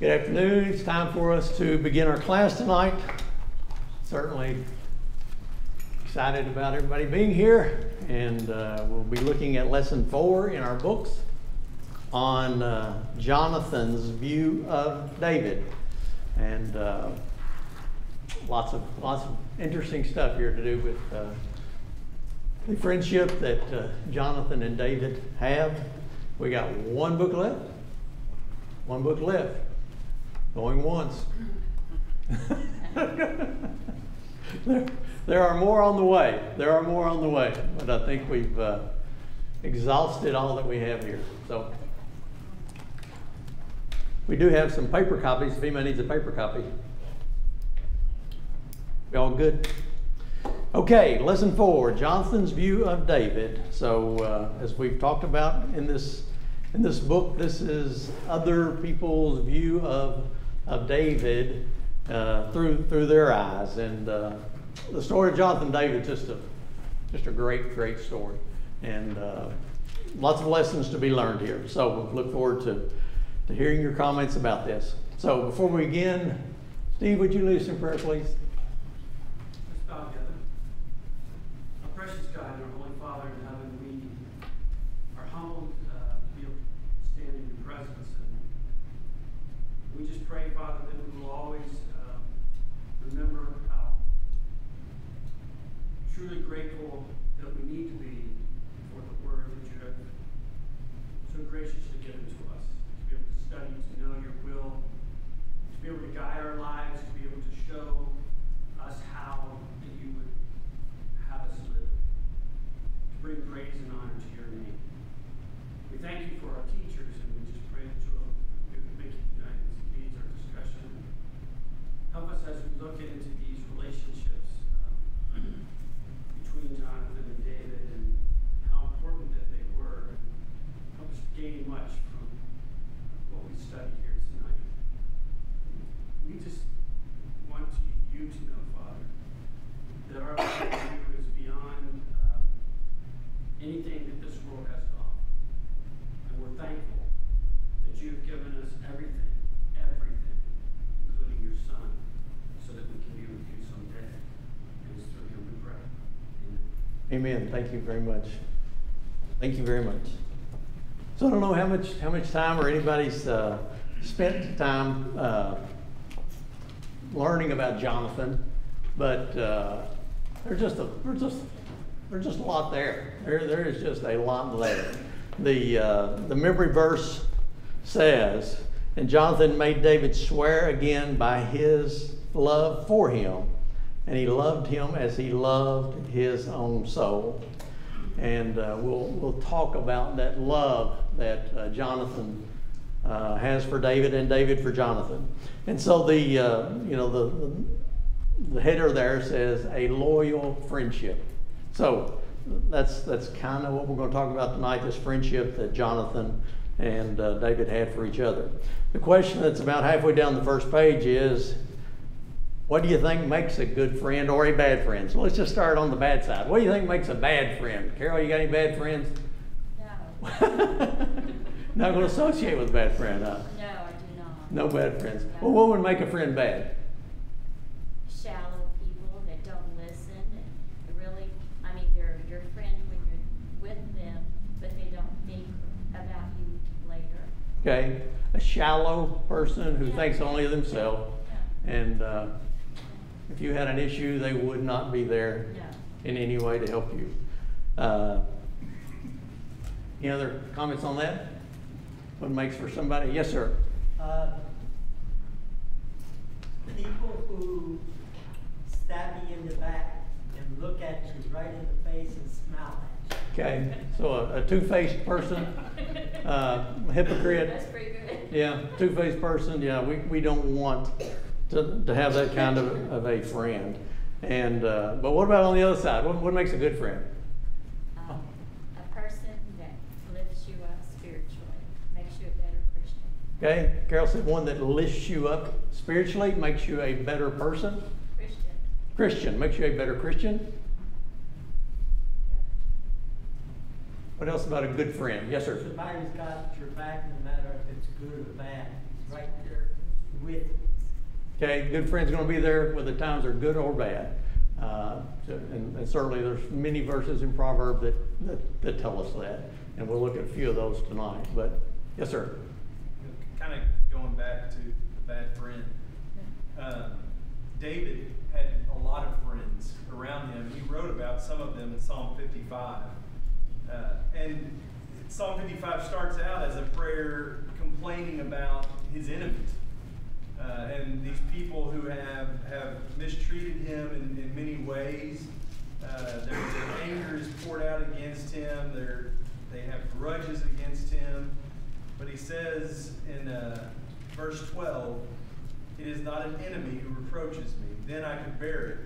Good afternoon. It's time for us to begin our class tonight. Certainly excited about everybody being here, and we'll be looking at lesson 4 in our books on Jonathan's view of David, and lots of interesting stuff here to do with the friendship that Jonathan and David have. We got one book left. Going once. There are more on the way. But I think we've exhausted all that we have here. So we do have some paper copies if anybody needs a paper copy. We all good? Okay, lesson 4, Jonathan's view of David. So as we've talked about in this book, this is other people's view of David through their eyes, and the story of Jonathan and David is just a great story, and lots of lessons to be learned here. So we look forward to hearing your comments about this. So before we begin, Steve, would you lead us in prayer, please? Let's bow together. Our precious God, our Holy Father in heaven, we are humbled to be able to stand in your presence. And we just pray, Father, that we will always remember how truly grateful that we need to be for the word that you have so graciously given to us, to be able to study, to know your will, to be able to guide our lives, to be able to show us how that you would have us live, to bring praise and honor to your name. We thank you for our teachers, and we just pray that you'll make it united as leads our discussion. Help us as we look into these relationships between Jonathan and David and how important that they were. Help us gain much from what we study here tonight. We just want you to know, Father, that our love for you is beyond anything that this world has to offer. And we're thankful that you've given us everything, including your Son, so that we can be with you someday. And it's through him we pray. Amen. Amen. Thank you very much. So I don't know how much time or anybody's spent time learning about Jonathan, but there's just a lot there. There is just a lot there. The memory verse says, "And Jonathan made David swear again by his love for him, and he loved him as he loved his own soul." And we'll talk about that love that Jonathan has for David and David for Jonathan. And so the header there says a loyal friendship. So that's kind of what we're going to talk about tonight, this friendship that Jonathan and David had for each other. The question that's about halfway down the first page is, what do you think makes a good friend or a bad friend? So let's just start on the bad side. What do you think makes a bad friend? Carol, you got any bad friends? No. Not going to associate with a bad friend, huh? No, I do not. No bad friends. No. Well, what would make a friend bad? Shallow people that don't listen. And really, I mean, they're your friend when you're with them, but they don't think about you later. Okay, a shallow person who Yeah. thinks only of themselves, Yeah. and if you had an issue, they would not be there No. in any way to help you. Any other comments on that? What makes for somebody? Yes, sir. People who stab you in the back and look at you right in the face and smile at you. Okay, so a two-faced person, a hypocrite. That's pretty good. Yeah, two-faced person. Yeah, we don't want to have that kind of a friend. And but what about on the other side? What makes a good friend? A person that lifts you up spiritually, makes you a better Christian. Okay, Carol said one that lifts you up spiritually, makes you a better person. Christian makes you a better Christian. What else about a good friend? Yes, sir. Somebody's got your back no matter if it's good or bad. He's right there with. Okay, good friend's going to be there whether the times are good or bad. And certainly there's many verses in Proverbs that tell us that. And we'll look at a few of those tonight. But, yes, sir. Kind of going back to the bad friend. David had a lot of friends around him. He wrote about some of them in Psalm 55. And Psalm 55 starts out as a prayer complaining about his enemies. And these people who have mistreated him in many ways. Their anger is poured out against him. They have grudges against him. But he says in verse 12, "It is not an enemy who reproaches me, then I could bear it.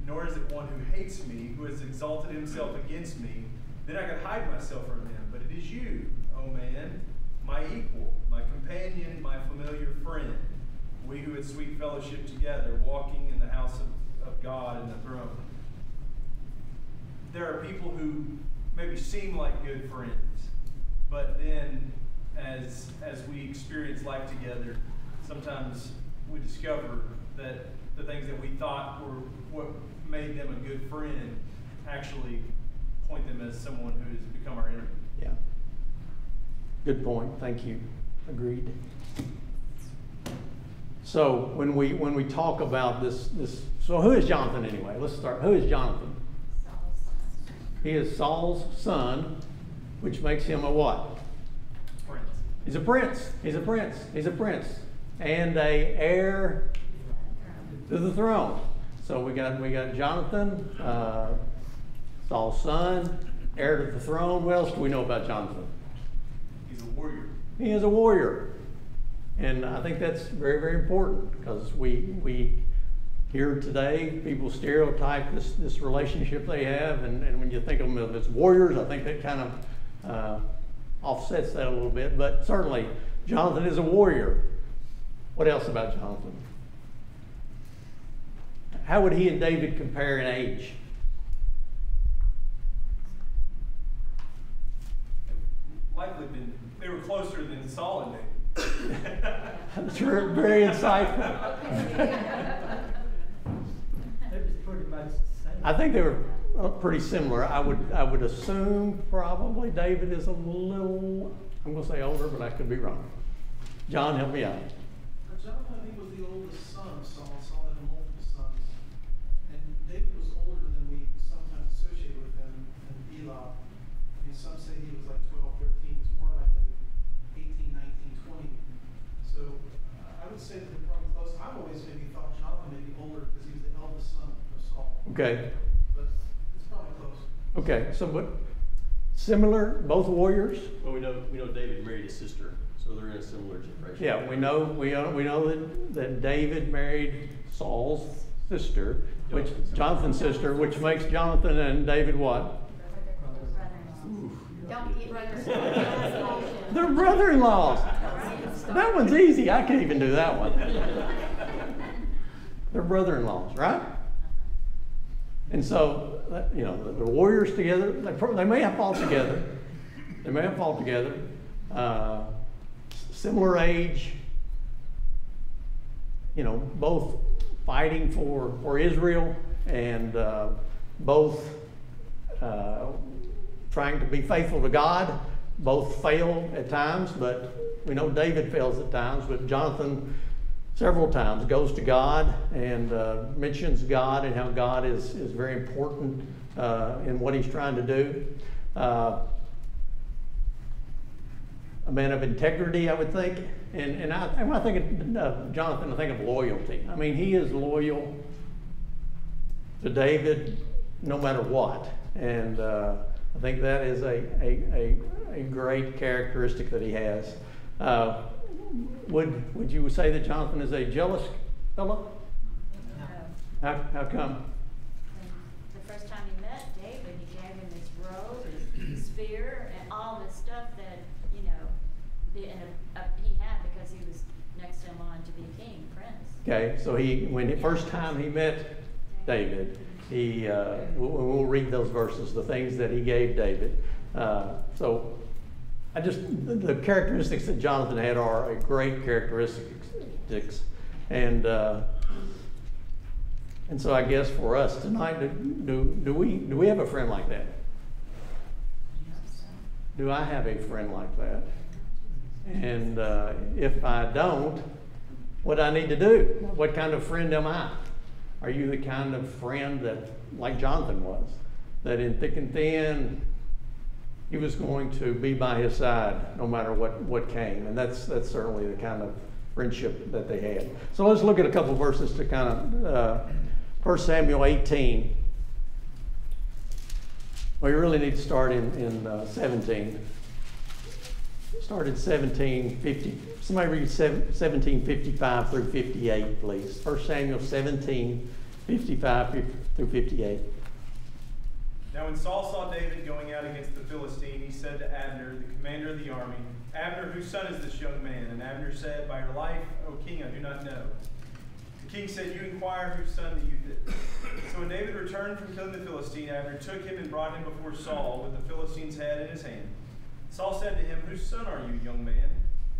Nor is it one who hates me, who has exalted himself against me, then I could hide myself from him. But it is you, O man, my equal, my companion, my familiar friend. We who had sweet fellowship together, walking in the house of God and the throne." There are people who maybe seem like good friends, but then as we experience life together, sometimes we discover that the things that we thought were what made them a good friend actually point them as someone who has become our enemy. Yeah. Good point. Thank you. Agreed. So when we talk about this, so who is Jonathan anyway? Let's start. Who is Jonathan? Saul's son. He is Saul's son, which makes him a what? Friends. He's a prince. He's a prince. He's a prince. And a heir to the throne. So we got Jonathan, Saul's son, heir to the throne. What else do we know about Jonathan? He's a warrior. He is a warrior. And I think that's very, very important because we here today, people stereotype this relationship they have. And when you think of them as warriors, I think that kind of offsets that a little bit. But certainly, Jonathan is a warrior. What else about Jonathan? How would he and David compare in age? Likely they were closer than Saul and David. That's very insightful. It was pretty much the same. I think they were pretty similar. I would assume probably David is a little, I'm going to say older, but I could be wrong. John, help me out. Jonathan, I think, was the oldest son of Saul. Saul had multiple sons. And David was older than we sometimes associate with him and Elah. I mean, some say he was like 12, 13. It's more likely 18, 19, 20. So I would say that they're probably close. I've always maybe thought Jonathan may be older because he was the eldest son of Saul. Okay. But it's probably close. Okay. So, but similar, both warriors. Well, we know David married his sister, so they're in a similar generation. Yeah, we know that David married Saul's sister, Jonathan's sister, which makes Jonathan and David what? Don't get brothers. They're brother-in-laws. That one's easy. I can't even do that one. They're brother-in-laws, right? And so, the warriors together. They may have fought together. They may have fought together. Similar age. Both fighting for Israel and both trying to be faithful to God. Both fail at times, but we know David fails at times, but Jonathan several times goes to God and mentions God and how God is very important in what he's trying to do. A man of integrity, I would think. And when I think of Jonathan, I think of loyalty. I mean, he is loyal to David no matter what. And I think that is a great characteristic that he has. Would you say that Jonathan is a jealous fellow? No. How come? The first time he met David, he gave him his robe, his spear, and all this stuff that, he had because he was next in line to be king, prince. Okay, so when the first time he met David, we'll read those verses, the things that he gave David. So the characteristics that Jonathan had are a great characteristics And so I guess for us tonight, do we have a friend like that? Do I have a friend like that? And if I don't, what do I need to do? What kind of friend am I? Are you the kind of friend that, like Jonathan was, that in thick and thin, he was going to be by his side no matter what came? And that's certainly the kind of friendship that they had. So let's look at a couple verses to kind of 1 Samuel 18. Well, you really need to start in 17. Start at 17:50. Somebody read 17:55 through 58, please. 1 Samuel 17:55 through 58. Now when Saul saw David going out against the Philistine, he said to Abner, the commander of the army, Abner, whose son is this young man? And Abner said, By your life, O king, I do not know. The king said, You inquire whose son the youth is. So when David returned from killing the Philistine, Abner took him and brought him before Saul with the Philistine's head in his hand. Saul said to him, Whose son are you, young man?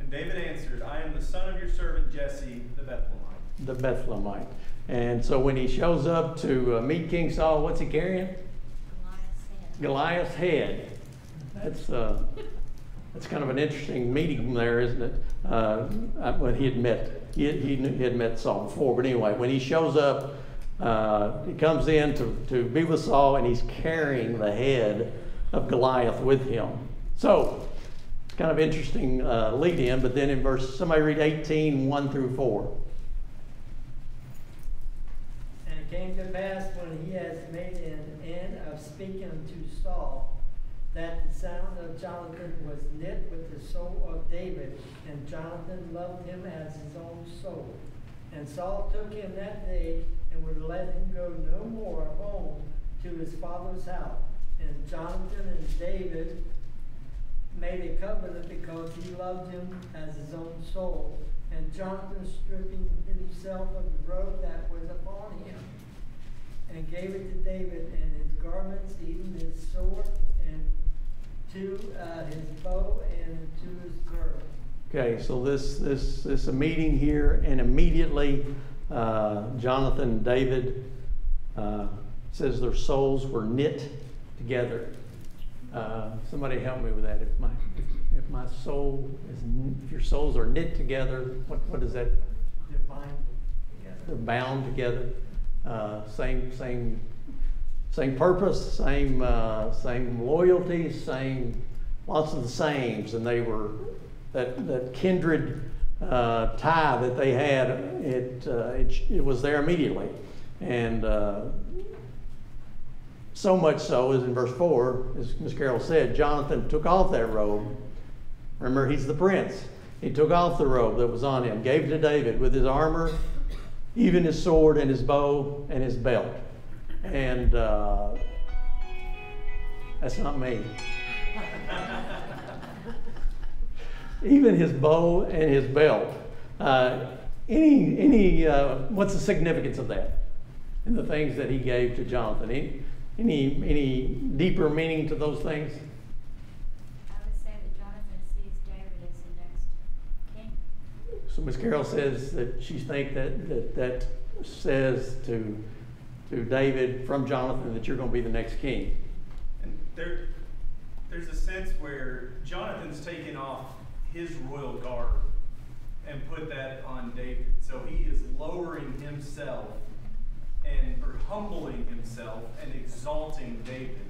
And David answered, I am the son of your servant Jesse, the Bethlehemite. The Bethlehemite. And so when he shows up to meet King Saul, what's he carrying? Goliath's head. That's kind of an interesting meeting there, isn't it? When he had met Saul before. But anyway, when he shows up, he comes in to be with Saul, and he's carrying the head of Goliath with him. So it's kind of interesting lead in. But then in somebody read 18, 1 through 4. And it came to pass when he has made an end of speaking unto Saul, that the sound of Jonathan was knit with the soul of David, and Jonathan loved him as his own soul. And Saul took him that day, and would let him go no more home to his father's house. And Jonathan and David made a covenant because he loved him as his own soul. And Jonathan, stripping himself of the robe that was upon him, and gave it to David, and his garments, even his sword, and to his bow, and to his girdle. Okay, so this a meeting here, and immediately Jonathan and David says their souls were knit together. Somebody help me with that. If my soul is, if your souls are knit together, what is that? They're bound together. They're bound together. Same purpose, same loyalty, lots of the sames, and they were that kindred tie that they had. It was there immediately, and so much so as in verse 4, as Ms. Carroll said, Jonathan took off that robe. Remember, he's the prince. He took off the robe that was on him, gave it to David with his armor, even his sword and his bow and his belt. And that's not me. Even his bow and his belt. What's the significance of that? And the things that he gave to Jonathan. Any deeper meaning to those things? I would say that Jonathan sees David as the next king. So Ms. Carroll says that she thinks that says to David from Jonathan that you're going to be the next king. And there's a sense where Jonathan's taken off his royal garb and put that on David. So he is lowering himself or humbling himself and exalting David.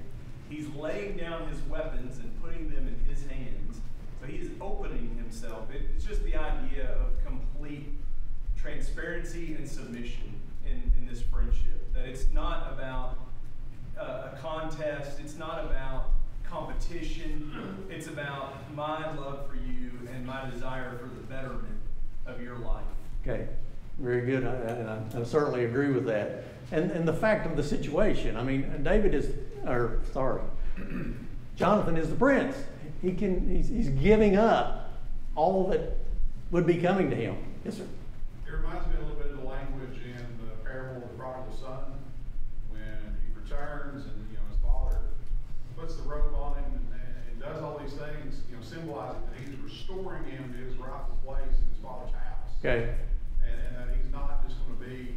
He's laying down his weapons and putting them in his hands. So he is opening himself. It's just the idea of complete transparency and submission in this friendship. That it's not about a contest. It's not about competition. It's about my love for you and my desire for the betterment of your life. Okay, very good. I certainly agree with that. And the fact of the situation, I mean, Jonathan is the prince. He's giving up all that would be coming to him. Yes, sir. It reminds me a little bit of the language in the parable of the prodigal son, when he returns and his father puts the robe on him and does all these things, symbolizing that he's restoring him to his rightful place in his father's house. Okay. And and that he's not just gonna be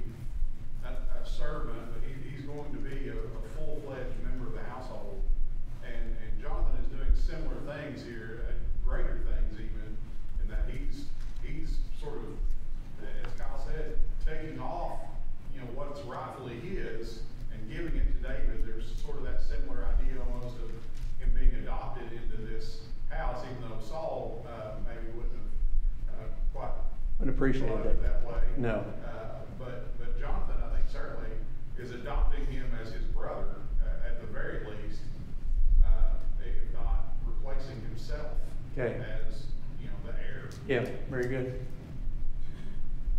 a servant, but he's going to be a full-fledged member of the household. And Jonathan is doing similar things here, greater things even, in that he's sort of, as Kyle said, taking off, you know, what's rightfully his and giving it to David. There's sort of that similar idea almost of him being adopted into this house, even though Saul maybe wouldn't have quite appreciate that way. No. But Jonathan, I think, certainly is adopting him as his brother at the very least, if not replacing himself as, you know, the heir. Yeah, very good.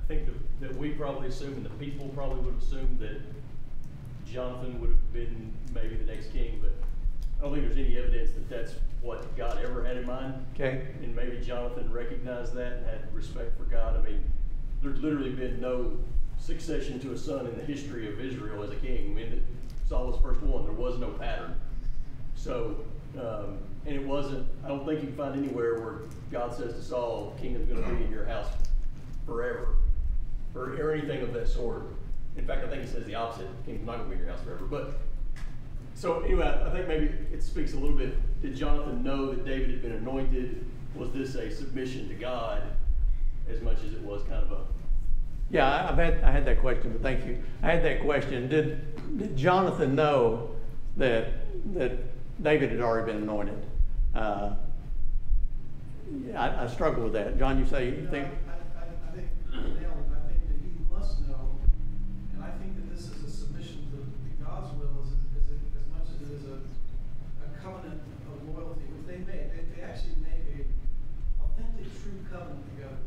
I think that we probably assume, and the people probably would have assumed that Jonathan would have been maybe the next king, but I don't think there's any evidence that that's what God ever had in mind. Okay. And maybe Jonathan recognized that and had respect for God. I mean, there's literally been no succession to a son in the history of Israel as a king. I mean, Saul was the first one. There was no pattern. So, and it wasn't, I don't think you can find anywhere where God says to Saul, kingdom's going to be in your house forever, or anything of that sort. In fact, I think he says the opposite. Kingdom's not going to be in your house forever. But so anyway, I think maybe it speaks a little bit. Did Jonathan know that David had been anointed? Was this a submission to God as much as it was kind of a... Yeah, I had that question, but thank you. I had that question. Did Jonathan know that David had already been anointed? I struggle with that. John, you say you think? I think, Dale, I think that he must know, and I think that this is a submission to God's will as much as it is a covenant of loyalty, which they make. They actually make a authentic, true covenant together.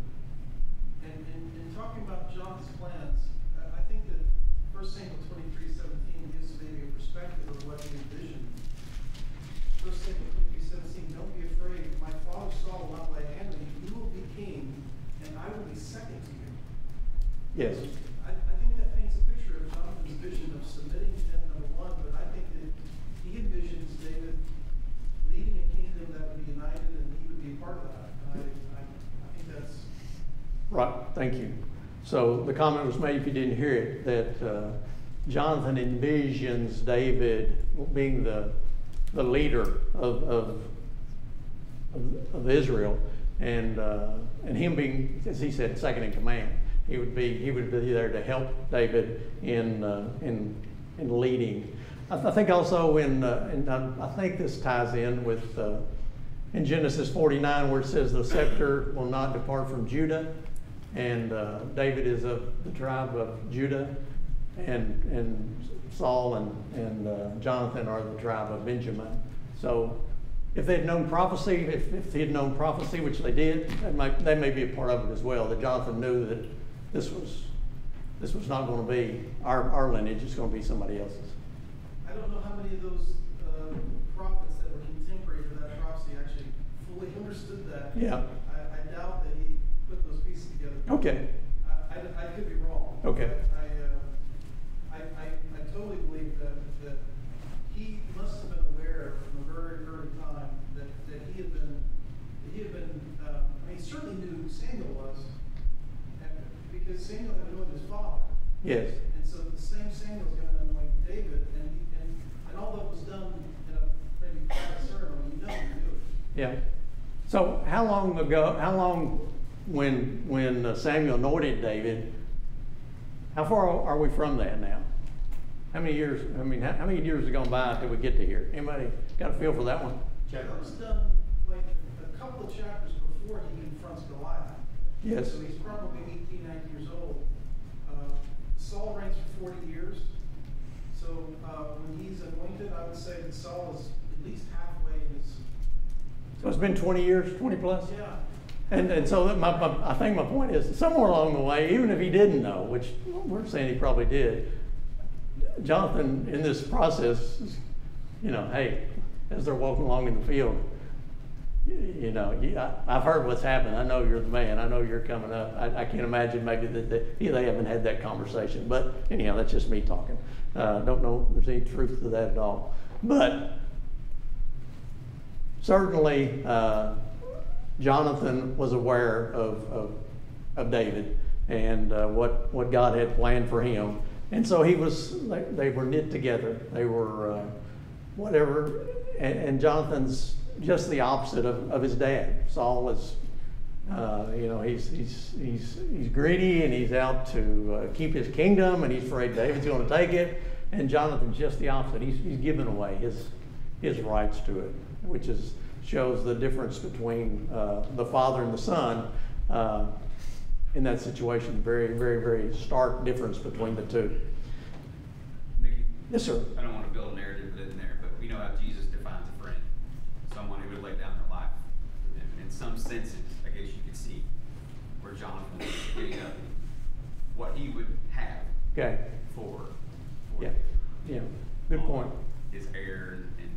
And talking about Jonathan's plans, I think that 1 Samuel 23:17 gives maybe a perspective of what he envisioned. 1 Samuel 23:17, don't be afraid, my father Saul will not lay hand on you. You will be king, and I will be second to you. Yes. I think that paints a picture of Jonathan's vision of submitting to him, number one, but I think that he envisions David leading a kingdom that would be united, and he would be a part of that. And I think that's... Right, thank you. So the comment was made, if you didn't hear it, that Jonathan envisions David being the leader of Israel, and him being, as he said, second in command. He would be there to help David in leading. I think also I think this ties in with in Genesis 49 where it says the scepter will not depart from Judah, and David is of the tribe of Judah, and Saul and Jonathan are the tribe of Benjamin. So if they'd known prophecy, if he had known prophecy, which they did, that may be a part of it as well, that Jonathan knew that this was not going to be our lineage, it's going to be somebody else's. I don't know how many of those prophets that were contemporary to that prophecy actually fully understood that. Yeah. I doubt that he put those pieces together. Okay. I could be wrong. Okay. I totally believe that he must have been aware from a very early time that he had been I mean, he certainly knew who Samuel was, because Samuel had anointed his father. Yes. And so the same Samuel is going to anoint David, and although it was done in a maybe private ceremony, you know he knew it. Yeah. So how long when Samuel anointed David, how far are we from that now? How many years, how many years have gone by until we get to here? Anybody got a feel for that one? That was done like a couple of chapters before he confronts Goliath. Yes. So he's probably 18, 19 years old. Saul reigns for 40 years. So when he's anointed, I would say that Saul is at least halfway in his... So it's been 20 years, 20 plus? Yeah. And so I think my point is, somewhere along the way, even if he didn't know, which we're saying he probably did, Jonathan, in this process, hey, as they're walking along in the field, I've heard what's happened. I know you're the man. I know you're coming up. I can't imagine maybe that they haven't had that conversation. But anyhow, that's just me talking. Don't know if there's any truth to that at all. But certainly, Jonathan was aware of David, and what God had planned for him. And so they were knit together. They were whatever. And Jonathan's just the opposite of his dad. Saul is, he's greedy and he's out to keep his kingdom, and he's afraid David's going to take it. And Jonathan's just the opposite. He's giving away his rights to it, which shows the difference between the father and the son in that situation. Very, very, very stark difference between the two. Mickey? Yes, sir. I don't want to build a narrative in there, but we know how Jesus defines a friend. Someone who would lay down their life. And in some senses, I guess you could see where Jonathan was getting up what he would have Okay. for Yeah. Yeah. Good point. his heir and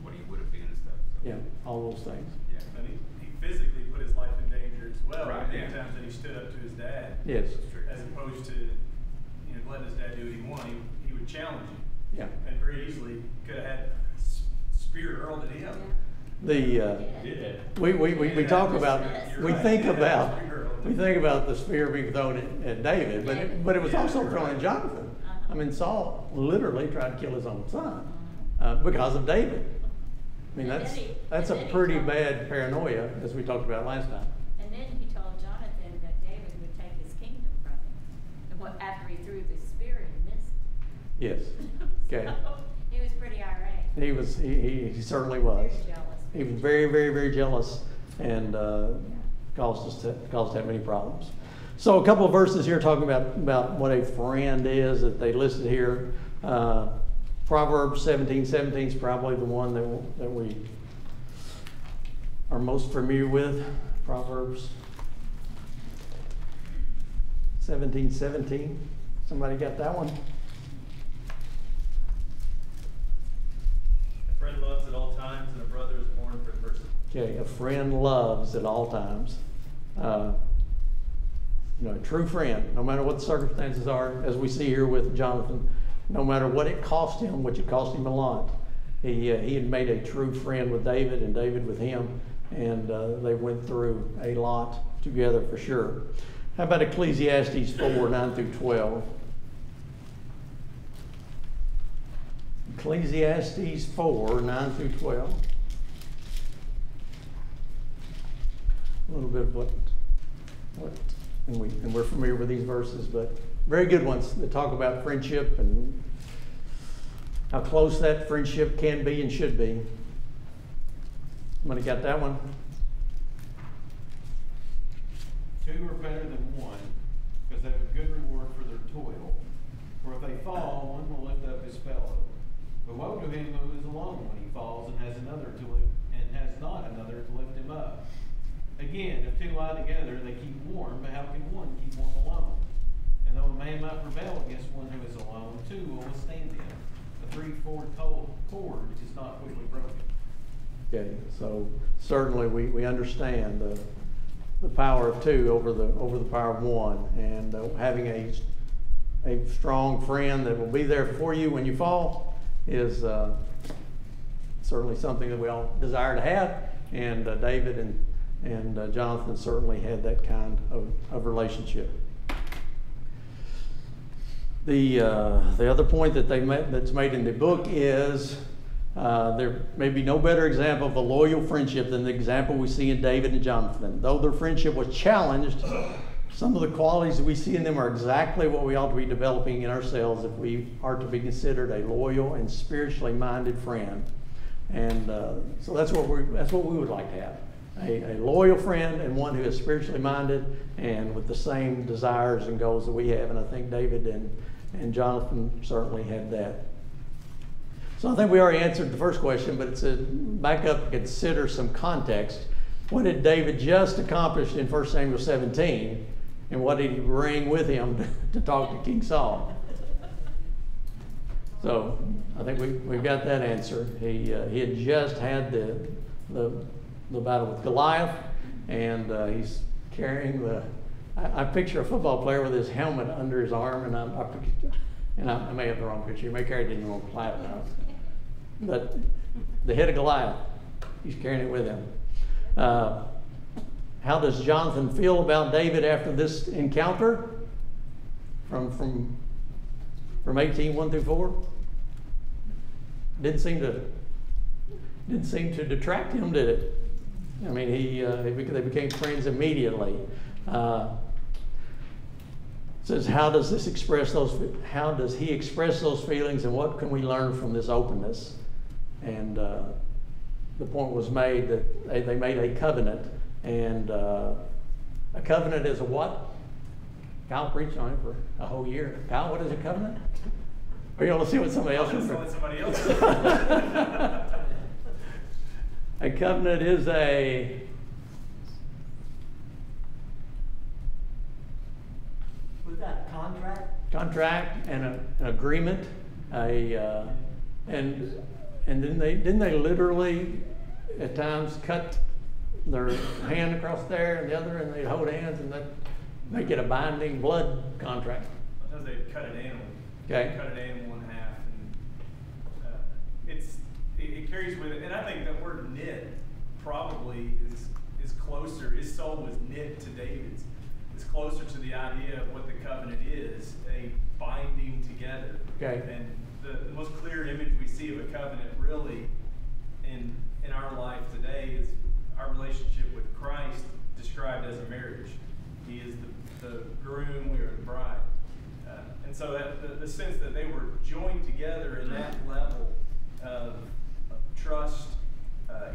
what he would have been and stuff. So. Yeah. All those things. Yeah. And he physically put his life in danger as well. Right, Many yeah. times that he stood up to his dad. Yes. That's true. As opposed to, letting his dad do what he wanted, he would challenge him. Yeah. And very easily could have had a spear hurled at him. We talk about, we think about the spear being thrown at David, but it was also thrown at Jonathan. I mean, Saul literally tried to kill his own son because of David. I mean, that's a pretty bad paranoia, as we talked about last time. And then he told Jonathan that David would take his kingdom from him. And after he threw the spear and missed. Yes. Okay. So, he was pretty irate. He certainly was. Very jealous. He was very, very, very jealous, and caused to have many problems. So a couple of verses here talking about what a friend is that they listed here. Proverbs 17:17 is probably the one that we are most familiar with. Proverbs 17:17. Somebody got that one? A friend loves at all times, and a brother is born for adversity. Okay, a friend loves at all times. A true friend, no matter what the circumstances are, as we see here with Jonathan, no matter what it cost him, which it cost him a lot, he had made a true friend with David and David with him, and they went through a lot together for sure. How about Ecclesiastes 4:9-12? Ecclesiastes 4:9-12. A little bit of and we're familiar with these verses, but very good ones that talk about friendship and how close that friendship can be and should be. Somebody got that one? Two are better than one, because they have a good reward for their toil. For if they fall, one will lift up his fellow. But woe to him who is alone when he falls and has not another to lift him up. Again, if two lie together, they keep warm, but how can one keep warm alone? And though a man might rebel against one who is alone, two will withstand him. A three-fold cord is not quickly broken. Okay, so certainly we understand the power of two over the power of one, and having a strong friend that will be there for you when you fall is certainly something that we all desire to have, and David and Jonathan certainly had that kind of relationship. The other point that's made in the book is there may be no better example of a loyal friendship than the example we see in David and Jonathan. Though their friendship was challenged, some of the qualities that we see in them are exactly what we ought to be developing in ourselves if we are to be considered a loyal and spiritually minded friend. And so that's what we would like to have. A loyal friend and one who is spiritually minded and with the same desires and goals that we have. And I think David and Jonathan certainly had that. So I think we already answered the first question, but it's back up and consider some context. What did David just accomplish in 1 Samuel 17? And what did he bring with him to talk to King Saul? So I think we've got that answer. He had just had the battle with Goliath, and he's carrying I picture a football player with his helmet under his arm, and I may have the wrong picture. He may carry it in your plaid now. But the head of Goliath, he's carrying it with him. how does Jonathan feel about David after this encounter? From 18:1 through 4? Didn't seem to detract him, did it? I mean, they became friends immediately. Says, how does he express those feelings, and what can we learn from this openness? And the point was made that they made a covenant, and a covenant is a what? Kyle preached on it for a whole year. Kyle, what is a covenant? Or you want to see what somebody else is? Somebody else. A covenant is Was that a contract and an agreement, and then didn't they literally at times cut their hand across there and the other, and they'd hold hands and they'd make it a binding blood contract. Sometimes they cut an animal. Okay. Cut an animal in half, and it carries with it. And I think that word knit probably is closer. His soul was knit to David's. It's closer to the idea of what the covenant is, a binding together. Okay. And the most clear image we see of a covenant really in our life today is our relationship with Christ, described as a marriage. He is the groom, we are the bride. And so that the sense that they were joined together in that level of trust,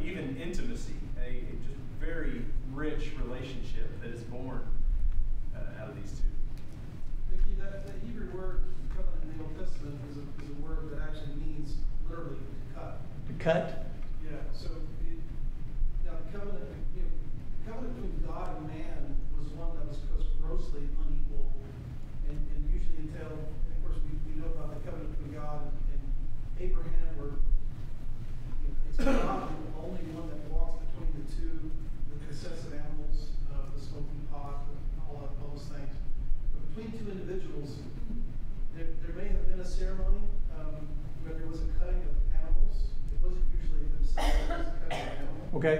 even intimacy, a just very rich relationship that is born out of these two. Vicki, that Hebrew word covenant in the Old Testament is a word that actually means literally to cut. To cut? Yeah, so now the covenant, covenant between God and man was one that was grossly unequal, and usually entailed, of course, we know about the covenant between God and Abraham, where it's God the only one that walks between the two, the sets of animals, the smoking pot, all those things. But between two individuals, there may have been a ceremony where there was a cutting of animals. It wasn't usually themselves, it was a cutting of animals. Okay.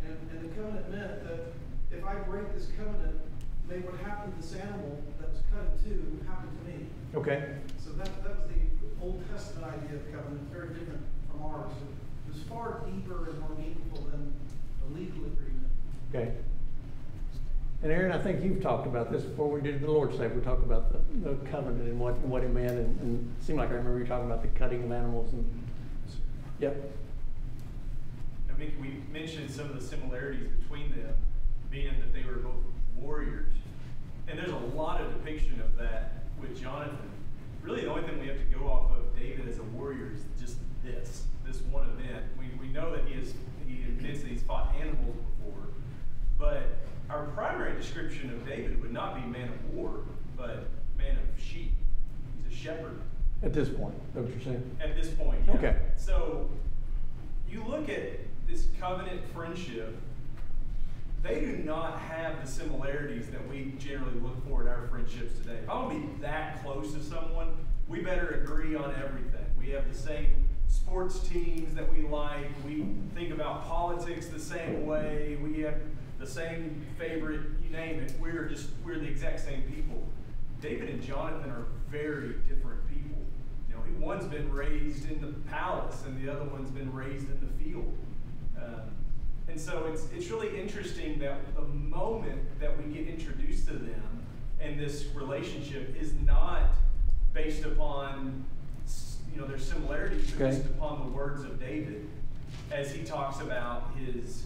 And the covenant meant that if I break this covenant, may what happened to this animal that was cut in two happen to me. Okay. So that was the Old Testament idea of covenant, very different from ours. It was far deeper and more meaningful than a legal agreement. Okay. And Aaron, I think you've talked about this before we did the Lord's Day. We talked about the covenant and what it meant, and it seemed like I remember you talking about the cutting of animals. And yep. I think we mentioned some of the similarities between them, being that they were both warriors. And there's a lot of depiction of that with Jonathan. Really, the only thing we have to go off of David as a warrior is just this one event. We know that he admits that he's fought animals before, but our primary description of David would not be man of war, but man of sheep. He's a shepherd. At this point, is that what you're saying? At this point, yeah. Okay. So you look at this covenant friendship, they do not have the similarities that we generally look for in our friendships today. If I want to be that close to someone, we better agree on everything. We have the same sports teams that we like. We think about politics the same way. We have the same favorite, you name it. We're the exact same people. David and Jonathan are very different people. You know, one's been raised in the palace and the other one's been raised in the field. And so it's really interesting that the moment that we get introduced to them and this relationship is not based upon their similarities, but based upon the words of David, as he talks about his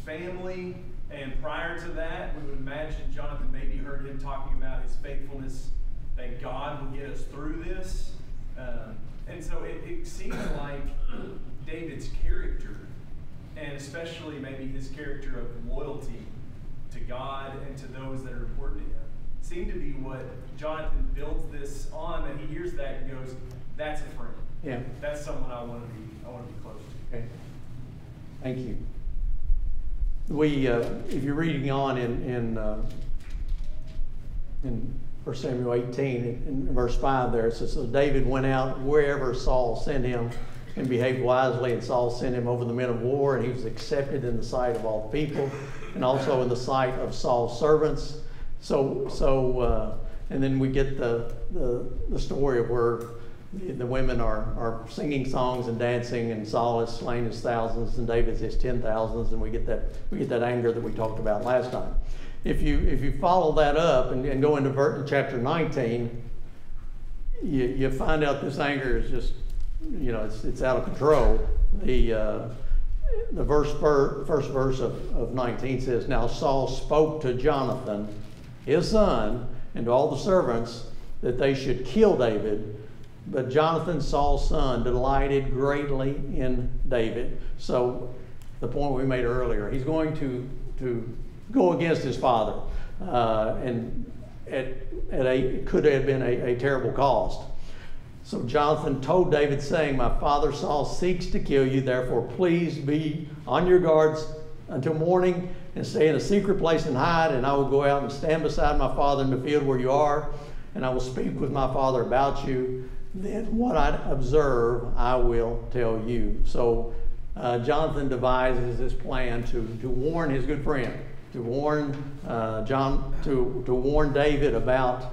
family. And prior to that, we would imagine Jonathan maybe heard him talking about his faithfulness, that God will get us through this. And so it seems like David's character, and especially maybe his character of loyalty to God and to those that are important to him, seem to be what Jonathan builds this on, that he hears that and goes, that's a friend. Yeah. That's someone I want to be close to. Okay. Thank you. We, if you're reading on in 1 Samuel 18, in verse 5 there, it says, so David went out wherever Saul sent him and behaved wisely, and Saul sent him over the men of war, and he was accepted in the sight of all the people, and also in the sight of Saul's servants. And then we get the story of where the women are singing songs and dancing, and Saul has slain his thousands and David his 10,000s, and we get that anger that we talked about last time. If you follow that up and go into chapter 19, you find out this anger is just, it's out of control. The first verse of 19 says, "Now Saul spoke to Jonathan, his son, and to all the servants that they should kill David. But Jonathan, Saul's son, delighted greatly in David." So the point we made earlier, he's going to go against his father, and it could have been a terrible cost. So Jonathan told David, saying, "My father Saul seeks to kill you, therefore please be on your guards until morning, and stay in a secret place and hide, and I will go out and stand beside my father in the field where you are, and I will speak with my father about you. Then what I observe, I will tell you." So Jonathan devises this plan to warn his good friend, to warn to warn David about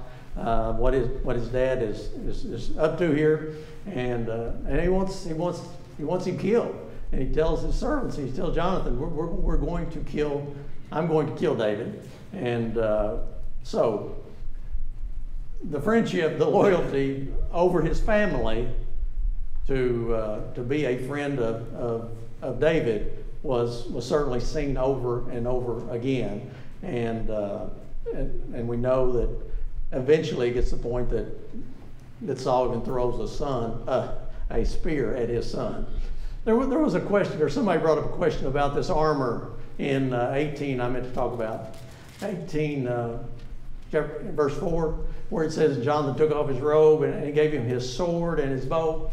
what his dad is up to here, and he wants him killed. And he tells his servants, he tells Jonathan, I'm going to kill David. And so the friendship, the loyalty over his family to be a friend of David was certainly seen over and over again. And we know that eventually it gets to the point that Saul even throws a spear at his son. There was a question, or somebody brought up a question about this armor in 18, I meant to talk about. 18, verse 4, where it says, Jonathan took off his robe and he gave him his sword and his bow.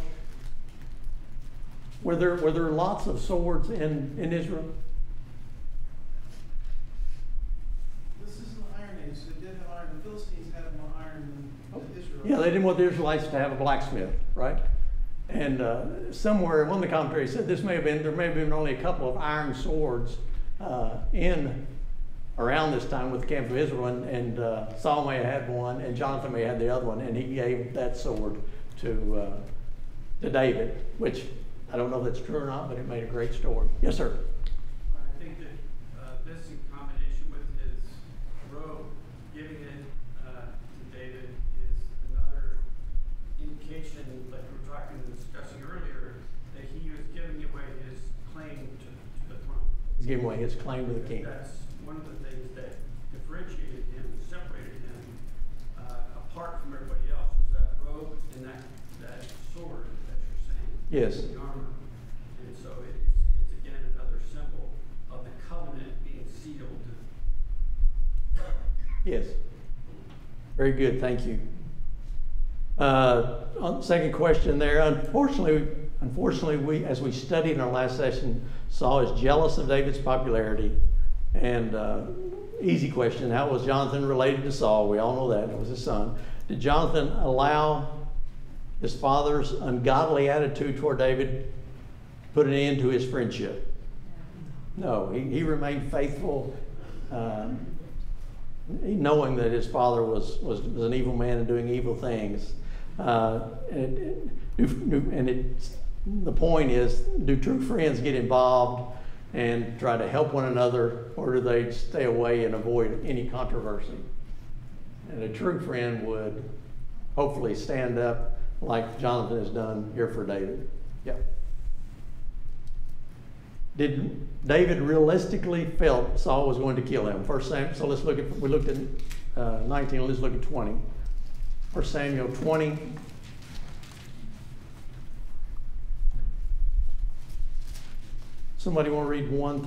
Were there lots of swords in Israel? This is an Iron Age. They did have iron. The Philistines had more iron than Israel. Yeah, they didn't want the Israelites to have a blacksmith, right? And somewhere, one of the commentaries said there may have been only a couple of iron swords around this time with the camp of Israel, and Saul may have had one, and Jonathan may have had the other one, and he gave that sword to David, which I don't know if that's true or not, but it made a great story. Yes, sir. I think that this, in combination with his robe, giving it to David, is another indication, like we were discussing earlier, that he was giving away his claim to the throne. He's giving away his claim to the king. That's one of the things that differentiated him, separated him apart from everybody else, was that robe and that sword that you're saying. Yes. The armor. And so it's again another symbol of the covenant being sealed. Yes. Very good. Thank you. On the second question there, unfortunately, we, as we studied in our last session, Saul is jealous of David's popularity. And easy question, how was Jonathan related to Saul? We all know that. It was his son. Did Jonathan allow his father's ungodly attitude toward David put an end to his friendship? No, he remained faithful, knowing that his father was an evil man and doing evil things. The point is, do true friends get involved and try to help one another, or do they stay away and avoid any controversy? And a true friend would hopefully stand up like Jonathan has done here for David. Yep. Did David realistically felt Saul was going to kill him? 1 Samuel, so we looked at 19, let's look at 20. 1 Samuel 20. Somebody want to read 1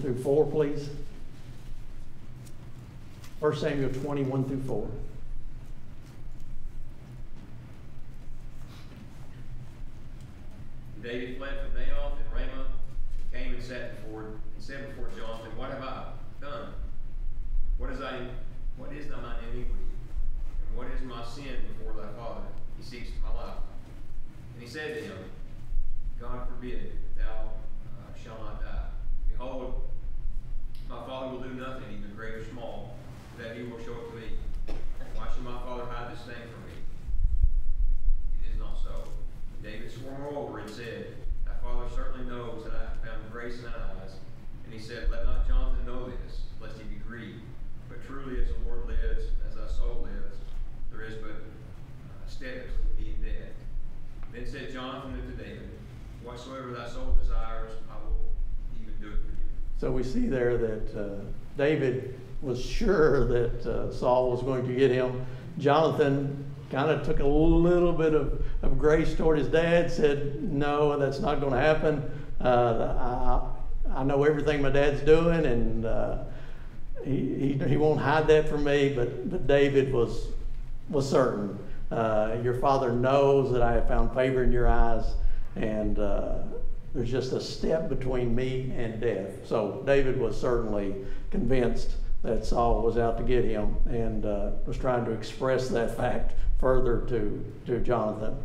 through 4, please? 1 Samuel 20, 1 through 4. David fled from Naioth and Ramah, and came and said before Jonathan, "What have I done? What is thy mine iniquity? And what is my sin before thy father? He seeks my life." And he said to him, God forbid that thou shalt not die. Behold, my Father will do nothing, either great or small, that he will show it to me. Why should my Father hide this thing from me? It is not so. David swore moreover and said, Thy Father certainly knows that I have found grace in thine eyes. And he said, Let not Jonathan know this, lest he be grieved. But truly as the Lord lives, as thy soul lives, there is but steadfast in being dead. Then said Jonathan unto David, Whatsoever thy soul desires, I will even do it for you. So we see there that David was sure that Saul was going to get him. Jonathan kind of took a little bit of grace toward his dad, said, no, that's not going to happen. I know everything my dad's doing, and he won't hide that from me. But David was certain. Your father knows that I have found favor in your eyes, and there's just a step between me and death. So David was certainly convinced that Saul was out to get him, and was trying to express that fact further to Jonathan.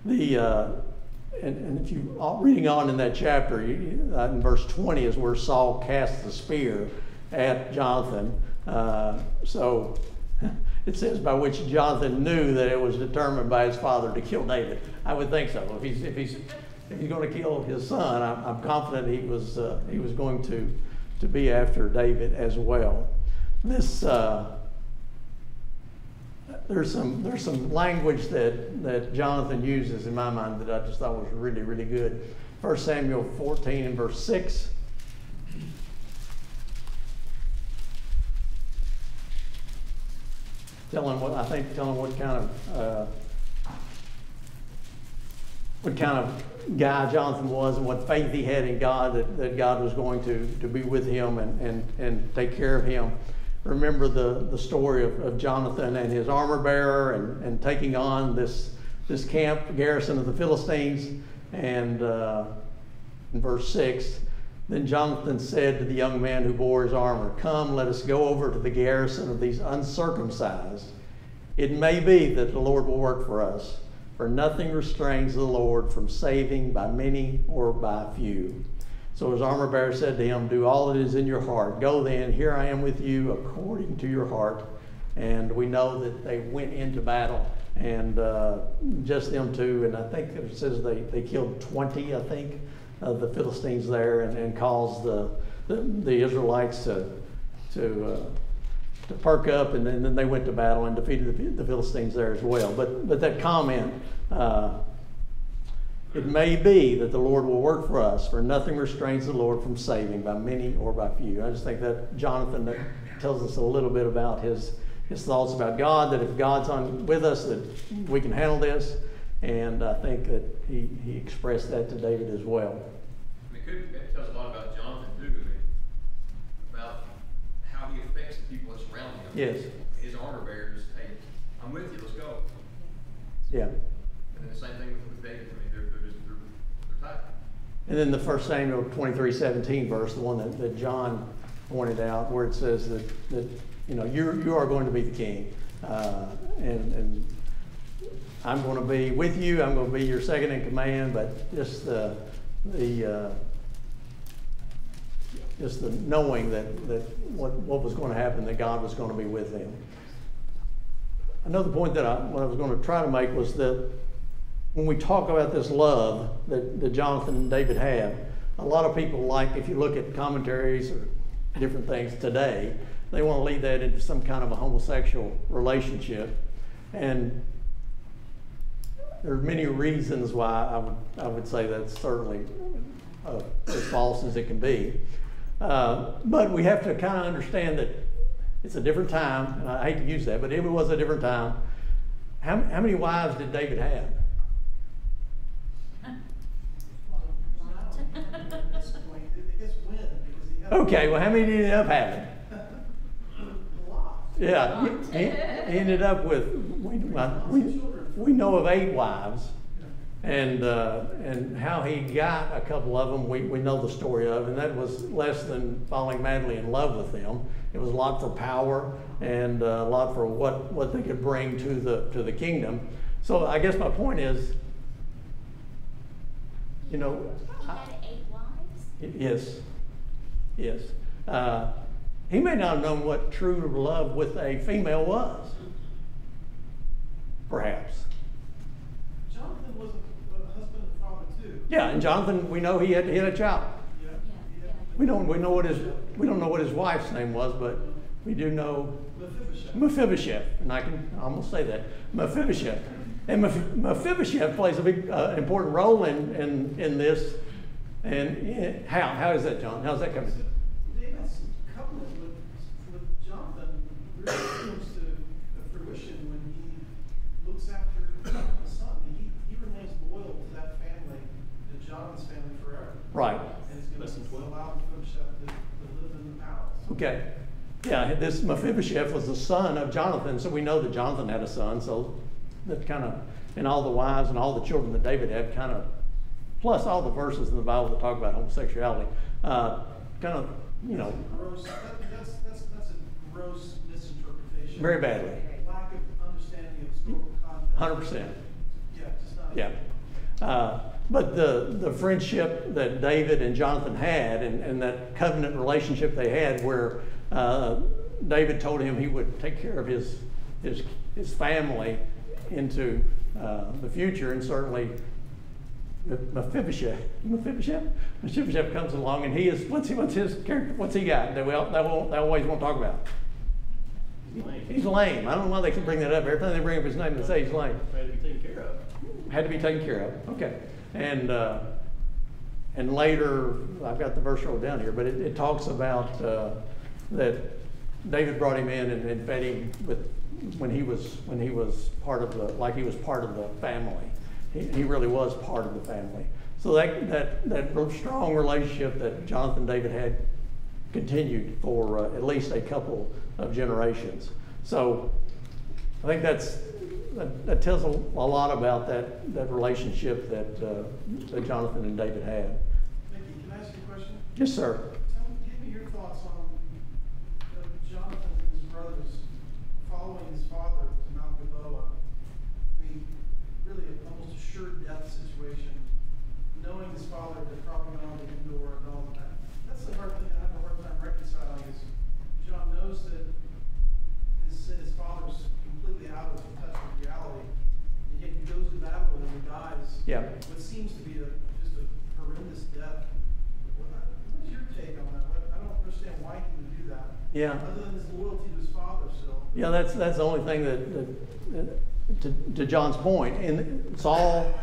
And if you reading on in that chapter, in verse 20 is where Saul casts the spear at Jonathan. So it says, by which Jonathan knew that it was determined by his father to kill David. I would think so. If he's going to kill his son, I'm confident he was going to be after David as well. This there's some language that Jonathan uses in my mind that I just thought was really, really good. 1 Samuel 14 and verse 6. Telling what kind of guy Jonathan was and what faith he had in God, that God was going to be with him and take care of him. Remember the story of Jonathan and his armor bearer and taking on this camp garrison of the Philistines. And in verse 6, then Jonathan said to the young man who bore his armor, Come, let us go over to the garrison of these uncircumcised. It may be that the Lord will work for us, for nothing restrains the Lord from saving by many or by few. So his armor bearer said to him, Do all that is in your heart. Go then, here I am with you according to your heart. And we know that they went into battle, and just them two, and I think it says they killed 20, I think, of the Philistines there, and caused the Israelites to perk up, and then they went to battle and defeated the Philistines there as well. But that comment, it may be that the Lord will work for us, for nothing restrains the Lord from saving by many or by few. I just think that Jonathan that tells us a little bit about his thoughts about God, that if God's with us, that we can handle this. And I think that he expressed that to David as well. It tells a lot about Jonathan too, about how he affects the people that surround him. Yes. His armor bearers, hey, I'm with you, let's go. Yeah. And then the same thing with David. I mean, they're tight. And then the 1 Samuel 23:17 verse, the one that John pointed out, where it says that you are going to be the king, and I'm going to be with you. I'm going to be your second in command. But just the knowing that what was going to happen, that God was going to be with them. Another point that I was going to try to make was that when we talk about this love that Jonathan and David had, a lot of people, like if you look at commentaries or different things today, they want to lead that into some kind of a homosexual relationship. And there are many reasons why I would say that's certainly as false as it can be. But we have to kind of understand that it's a different time, and I hate to use that, but it was a different time. How many wives did David have? Okay, well, how many did he end up having? Yeah, he ended up with, we know of 8 wives, and how he got a couple of them, we know the story of, and that was less than falling madly in love with them. It was a lot for power and a lot for what they could bring to the kingdom. So I guess my point is, You know, He had 8 wives? yes, yes. He may not have known what true love with a female was. Perhaps. Jonathan was a husband and father too. Yeah, and Jonathan, we know he had a child. Yeah. Yeah. We don't know what his wife's name was, but we do know Mephibosheth, and I can almost say that, Mephibosheth. And Mephibosheth plays a big important role in this. And how is that, John? How's that coming? David's covenant with Jonathan really comes to fruition when he looks after Jonathan's son. He remains loyal to that family, to Jonathan's family forever. Right. And it's Less than going 12. to allow Mephibosheth to live in the palace. Okay. Yeah, this Mephibosheth was the son of Jonathan, so we know that Jonathan had a son, so that kind of, and all the wives and all the children that David had kind of, plus all the verses in the Bible that talk about homosexuality, kind of, you know. That's a gross misinterpretation. Very badly. Lack of understanding of historical context. 100%. Yeah, just not. Yeah. But the friendship that David and Jonathan had, and that covenant relationship they had, where David told him he would take care of his family into the future, and certainly Mephibosheth comes along, and he is what's his character? What's he got that they always won't talk about? He's lame. I don't know why they can bring that up. Every time they bring up his name, they say he's lame. Had to be taken care of. Had to be taken care of. Okay. And later, I've got the verse rolled down here, but it talks about that David brought him in and fed him with when he was part of the family. He really was part of the family. So that strong relationship that Jonathan and David had continued for at least a couple of generations. So I think that tells a lot about that relationship that Jonathan and David had. Mickey, can I ask you a question? Yes, sir. Give me your thoughts on Jonathan and his brothers following his father to Mount Gilboa. I mean, really almost a sure death situation, knowing his father had probably gone to Endor and all of that. That's the hard thing I have a hard time reconciling is John knows that his father's completely out of touch with reality. And yet he goes to battle and he dies. Yeah. What seems to be just a horrendous death. What's your take on that? I don't understand why he would do that. Yeah. Other than his loyalty to his father still. Yeah, that's the only thing that to John's point. And Saul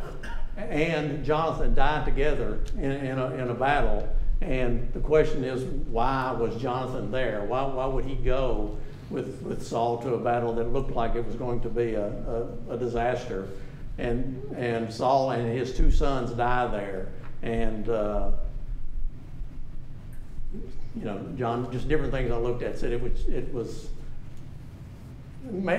and Jonathan died together in a battle. And the question is, why was Jonathan there? Why would he go with Saul to a battle that looked like it was going to be a disaster? And Saul and his 2 sons die there. And John, just different things I looked at said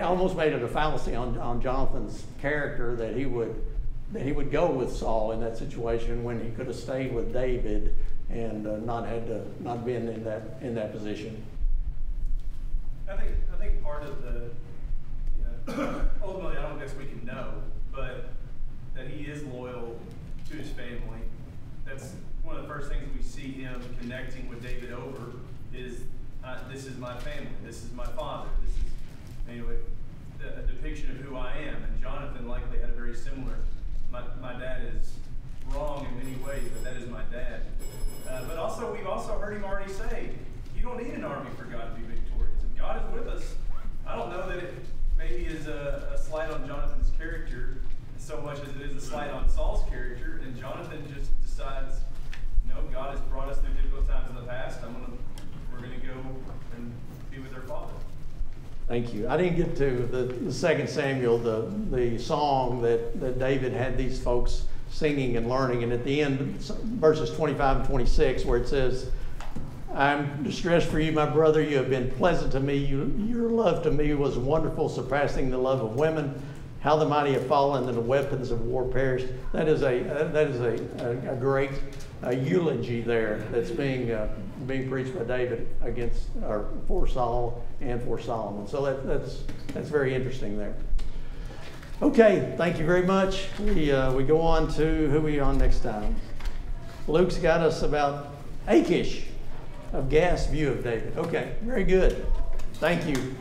almost made it a fallacy on Jonathan's character that he would go with Saul in that situation when he could have stayed with David and not been in that position. I think part of the, ultimately I don't guess we can know, but that he is loyal to his family. That's one of the first things we see him connecting with David over is, this is my family, this is my father, this is a depiction of who I am. And Jonathan likely had a very similar, my dad is wrong in many ways, but that is my dad. But also, we've also heard him already say, you don't need an army for God to be victorious. If God is with us, I don't know that it maybe is a slight on Jonathan's character so much as it is a slight on Saul's character. And Jonathan just decides, God has brought us through difficult times in the past. We're going to go and be with our father. Thank you. I didn't get to the 2 Samuel, the song that David had these folks singing and learning. And at the end, verses 25 and 26, where it says, I'm distressed for you, my brother. You have been pleasant to me. Your love to me was wonderful, surpassing the love of women. How the mighty have fallen and the weapons of war perished. That is a great eulogy there that's being preached by David for Saul and for Solomon. So that's very interesting there. Okay, thank you very much. We go on to who we on next time. Luke's got us about Achish of Gath's view of David. Okay, very good. Thank you.